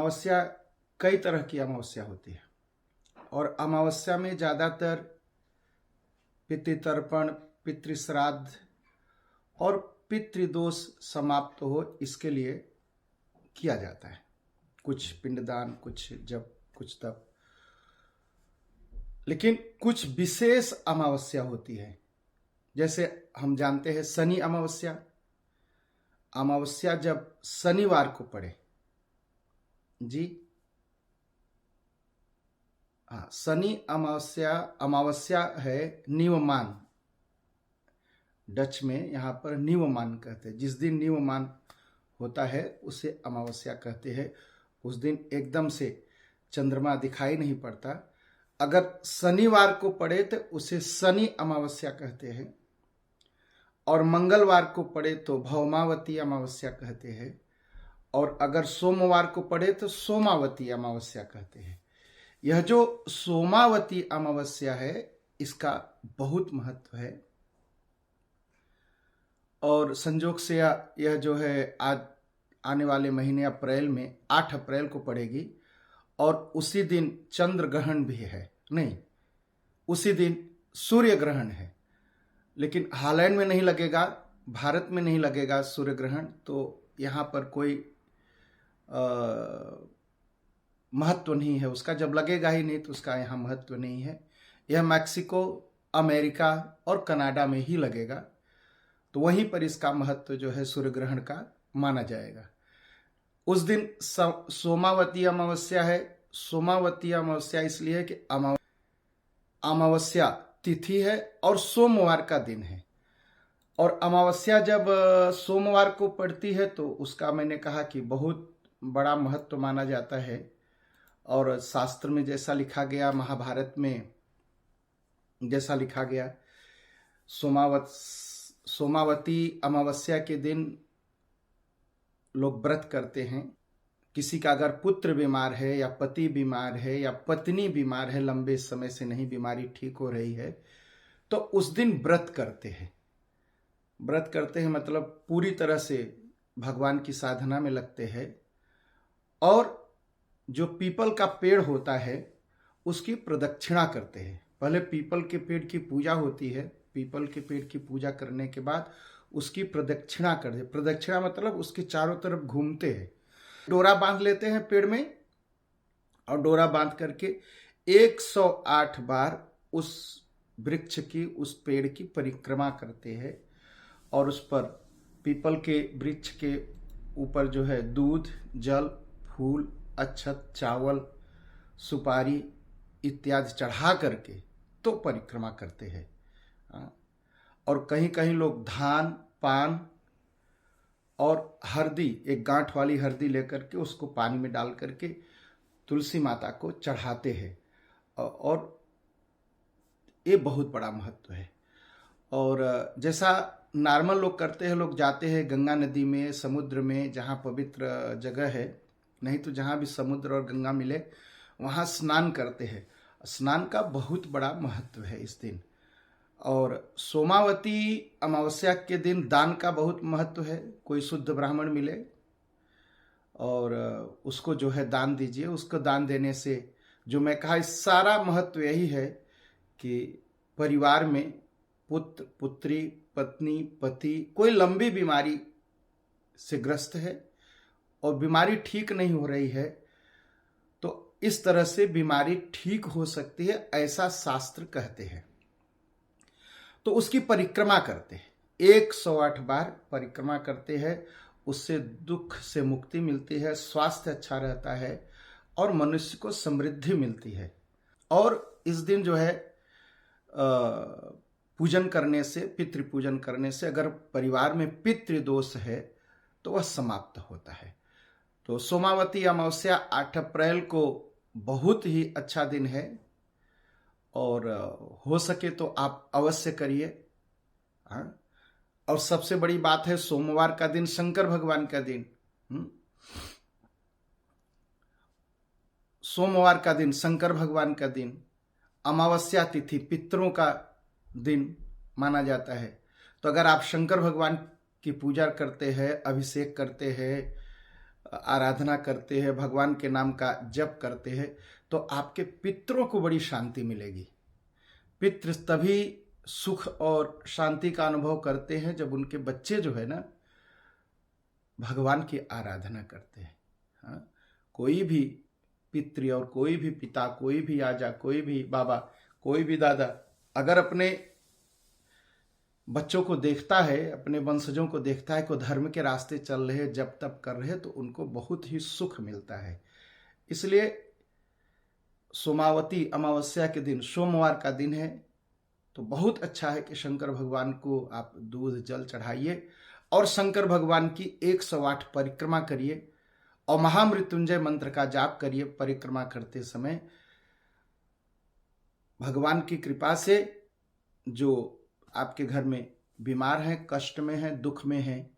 अमावस्या कई तरह की अमावस्या होती है और अमावस्या में ज़्यादातर पितृतर्पण, पितृश्राद्ध और पितृदोष समाप्त हो इसके लिए किया जाता है। कुछ पिंडदान, कुछ जब, कुछ तब। लेकिन कुछ विशेष अमावस्या होती है, जैसे हम जानते हैं शनि अमावस्या। अमावस्या जब शनिवार को पड़े, जी हाँ, शनि अमावस्या है नीवमान, डच में यहाँ पर नीवमान कहते हैं। जिस दिन नीवमान होता है उसे अमावस्या कहते हैं। उस दिन एकदम से चंद्रमा दिखाई नहीं पड़ता। अगर शनिवार को पड़े तो उसे शनि अमावस्या कहते हैं, और मंगलवार को पड़े तो भौमावती अमावस्या कहते हैं, और अगर सोमवार को पड़े तो सोमावती अमावस्या कहते हैं। यह जो सोमावती अमावस्या है इसका बहुत महत्व है, और संजोग से यह जो है आज आने वाले महीने अप्रैल में 8 अप्रैल को पड़ेगी, और उसी दिन चंद्र ग्रहण भी है। नहीं, उसी दिन सूर्य ग्रहण है, लेकिन हालैंड में नहीं लगेगा, भारत में नहीं लगेगा सूर्य ग्रहण, तो यहाँ पर कोई महत्व नहीं है उसका। जब लगेगा ही नहीं तो उसका यहाँ महत्व नहीं है। यह मैक्सिको, अमेरिका और कनाडा में ही लगेगा, तो वहीं पर इसका महत्व जो है सूर्य ग्रहण का माना जाएगा। उस दिन सोमावती अमावस्या है। सोमावती अमावस्या इसलिए कि अमावस्या तिथि है और सोमवार का दिन है, और अमावस्या जब सोमवार को पड़ती है तो उसका मैंने कहा कि बहुत बड़ा महत्व माना जाता है। और शास्त्र में जैसा लिखा गया, महाभारत में जैसा लिखा गया, सोमावती अमावस्या के दिन लोग व्रत करते हैं। किसी का अगर पुत्र बीमार है या पति बीमार है या पत्नी बीमार है, लंबे समय से नहीं बीमारी ठीक हो रही है, तो उस दिन व्रत करते हैं। व्रत करते हैं मतलब पूरी तरह से भगवान की साधना में लगते हैं, और जो पीपल का पेड़ होता है उसकी प्रदक्षिणा करते हैं। पहले पीपल के पेड़ की पूजा होती है। पीपल के पेड़ की पूजा करने के बाद उसकी प्रदक्षिणा करते हैं। प्रदक्षिणा मतलब उसके चारों तरफ घूमते हैं, डोरा बांध लेते हैं पेड़ में, और डोरा बांध करके 108 बार उस वृक्ष की, उस पेड़ की परिक्रमा करते हैं, और उस पर पीपल के वृक्ष के ऊपर जो है दूध, जल, फूल, अक्षत, चावल, सुपारी इत्यादि चढ़ा करके तो परिक्रमा करते हैं। और कहीं कहीं लोग धान, पान और हल्दी, एक गांठ वाली हल्दी लेकर के उसको पानी में डाल करके तुलसी माता को चढ़ाते हैं, और ये बहुत बड़ा महत्व है। और जैसा नॉर्मल लोग करते हैं, लोग जाते हैं गंगा नदी में, समुद्र में, जहाँ पवित्र जगह है, नहीं तो जहाँ भी समुद्र और गंगा मिले वहाँ स्नान करते हैं। स्नान का बहुत बड़ा महत्व है इस दिन। और सोमावती अमावस्या के दिन दान का बहुत महत्व है। कोई शुद्ध ब्राह्मण मिले और उसको जो है दान दीजिए। उसको दान देने से, जो मैं कहा, इस सारा महत्व यही है कि परिवार में पुत्र, पुत्री, पत्नी, पति कोई लंबी बीमारी से ग्रस्त है और बीमारी ठीक नहीं हो रही है, तो इस तरह से बीमारी ठीक हो सकती है, ऐसा शास्त्र कहते हैं। तो उसकी परिक्रमा करते हैं, 108 बार परिक्रमा करते हैं। उससे दुख से मुक्ति मिलती है, स्वास्थ्य अच्छा रहता है और मनुष्य को समृद्धि मिलती है। और इस दिन जो है पूजन करने से, पितृ पूजन करने से, अगर परिवार में पितृदोष है तो वह समाप्त होता है। तो सोमावती अमावस्या 8 अप्रैल को बहुत ही अच्छा दिन है, और हो सके तो आप अवश्य करिए। हाँ, और सबसे बड़ी बात है, सोमवार का दिन शंकर भगवान का दिन, सोमवार का दिन शंकर भगवान का दिन, अमावस्या तिथि पितरों का दिन माना जाता है। तो अगर आप शंकर भगवान की पूजा करते हैं, अभिषेक करते हैं, आराधना करते हैं, भगवान के नाम का जप करते हैं, तो आपके पितरों को बड़ी शांति मिलेगी। पितृ तभी सुख और शांति का अनुभव करते हैं जब उनके बच्चे जो है ना भगवान की आराधना करते हैं। हाँ, कोई भी पितृ और कोई भी पिता, कोई भी आजा, कोई भी बाबा, कोई भी दादा अगर अपने बच्चों को देखता है, अपने वंशजों को देखता है को धर्म के रास्ते चल रहे, जब तब कर रहे, तो उनको बहुत ही सुख मिलता है। इसलिए सोमावती अमावस्या के दिन, सोमवार का दिन है, तो बहुत अच्छा है कि शंकर भगवान को आप दूध जल चढ़ाइए और शंकर भगवान की 108 परिक्रमा करिए और महामृत्युंजय मंत्र का जाप करिए। परिक्रमा करते समय भगवान की कृपा से जो आपके घर में बीमार हैं, कष्ट में हैं, दुख में हैं,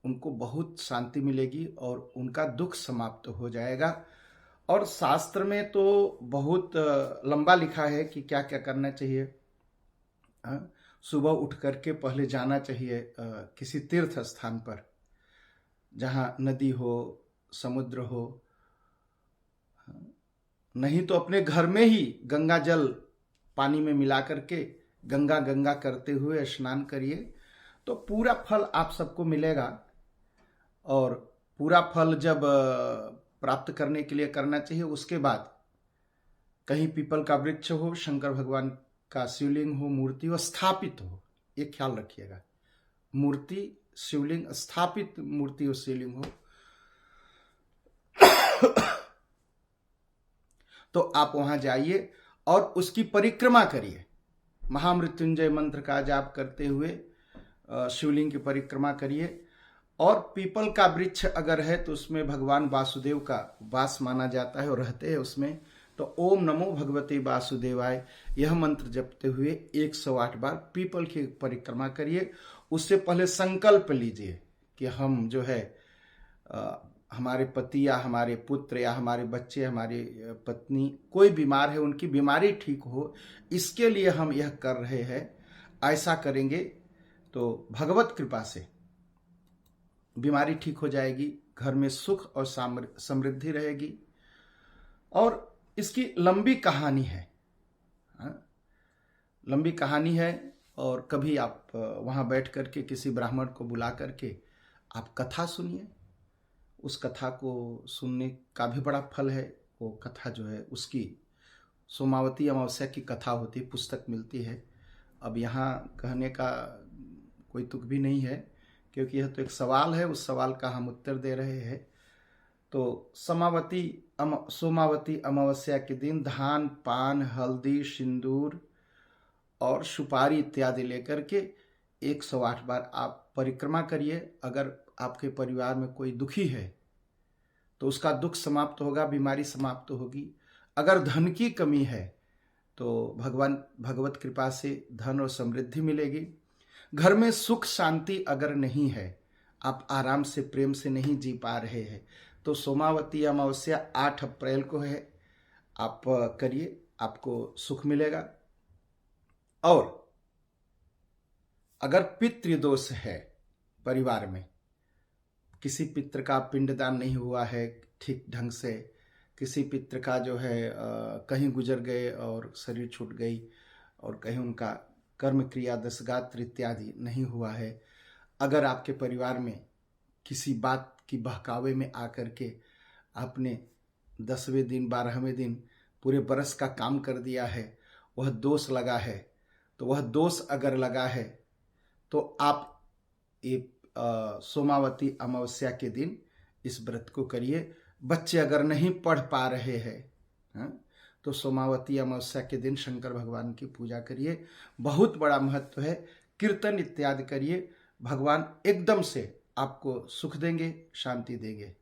उनको बहुत शांति मिलेगी और उनका दुख समाप्त हो जाएगा। और शास्त्र में तो बहुत लंबा लिखा है कि क्या क्या करना चाहिए। सुबह उठ करके पहले जाना चाहिए किसी तीर्थ स्थान पर जहां नदी हो, समुद्र हो, नहीं तो अपने घर में ही गंगा जल पानी में मिला करके गंगा गंगा करते हुए स्नान करिए, तो पूरा फल आप सबको मिलेगा। और पूरा फल जब प्राप्त करने के लिए करना चाहिए, उसके बाद कहीं पीपल का वृक्ष हो, शंकर भगवान का शिवलिंग हो, मूर्ति हो, स्थापित हो, ये ख्याल रखिएगा। मूर्ति, शिवलिंग, स्थापित मूर्ति और शिवलिंग हो तो आप वहां जाइए और उसकी परिक्रमा करिए। महामृत्युंजय मंत्र का जाप करते हुए शिवलिंग की परिक्रमा करिए। और पीपल का वृक्ष अगर है तो उसमें भगवान वासुदेव का वास माना जाता है और रहते हैं उसमें, तो ओम नमो भगवते वासुदेवाय यह मंत्र जपते हुए 108 बार पीपल की परिक्रमा करिए। उससे पहले संकल्प लीजिए कि हम जो है हमारे पति या हमारे पुत्र या हमारे बच्चे, हमारी पत्नी कोई बीमार है, उनकी बीमारी ठीक हो, इसके लिए हम यह कर रहे हैं। ऐसा करेंगे तो भगवत कृपा से बीमारी ठीक हो जाएगी, घर में सुख और समृद्धि रहेगी। और इसकी लंबी कहानी है, लंबी कहानी है। और कभी आप वहां बैठ करके किसी ब्राह्मण को बुला करके आप कथा सुनिए। उस कथा को सुनने का भी बड़ा फल है। वो कथा जो है उसकी सोमावती अमावस्या की कथा होती, पुस्तक मिलती है। अब यहाँ कहने का कोई तुक भी नहीं है, क्योंकि यह तो एक सवाल है, उस सवाल का हम उत्तर दे रहे हैं। तो सोमावती अमावस्या के दिन धान, पान, हल्दी, सिंदूर और सुपारी इत्यादि लेकर के 108 बार आप परिक्रमा करिए। अगर आपके परिवार में कोई दुखी है तो उसका दुख समाप्त होगा, बीमारी समाप्त होगी। अगर धन की कमी है तो भगवत कृपा से धन और समृद्धि मिलेगी। घर में सुख शांति अगर नहीं है, आप आराम से प्रेम से नहीं जी पा रहे हैं, तो सोमावती अमावस्या 8 अप्रैल को है, आप करिए, आपको सुख मिलेगा। और अगर पितृदोष है परिवार में, किसी पितृ का पिंडदान नहीं हुआ है ठीक ढंग से, किसी पितृ का जो है कहीं गुजर गए और शरीर छूट गई, और कहीं उनका कर्म क्रिया दशगात्र इत्यादि नहीं हुआ है, अगर आपके परिवार में किसी बात की बहकावे में आकर के आपने 10वें दिन 12वें दिन पूरे बरस का काम कर दिया है, वह दोष लगा है, तो वह दोष अगर लगा है तो आप ये सोमावती अमावस्या के दिन इस व्रत को करिए। बच्चे अगर नहीं पढ़ पा रहे हैं तो सोमावती अमावस्या के दिन शंकर भगवान की पूजा करिए, बहुत बड़ा महत्व है। कीर्तन इत्यादि करिए, भगवान एकदम से आपको सुख देंगे, शांति देंगे।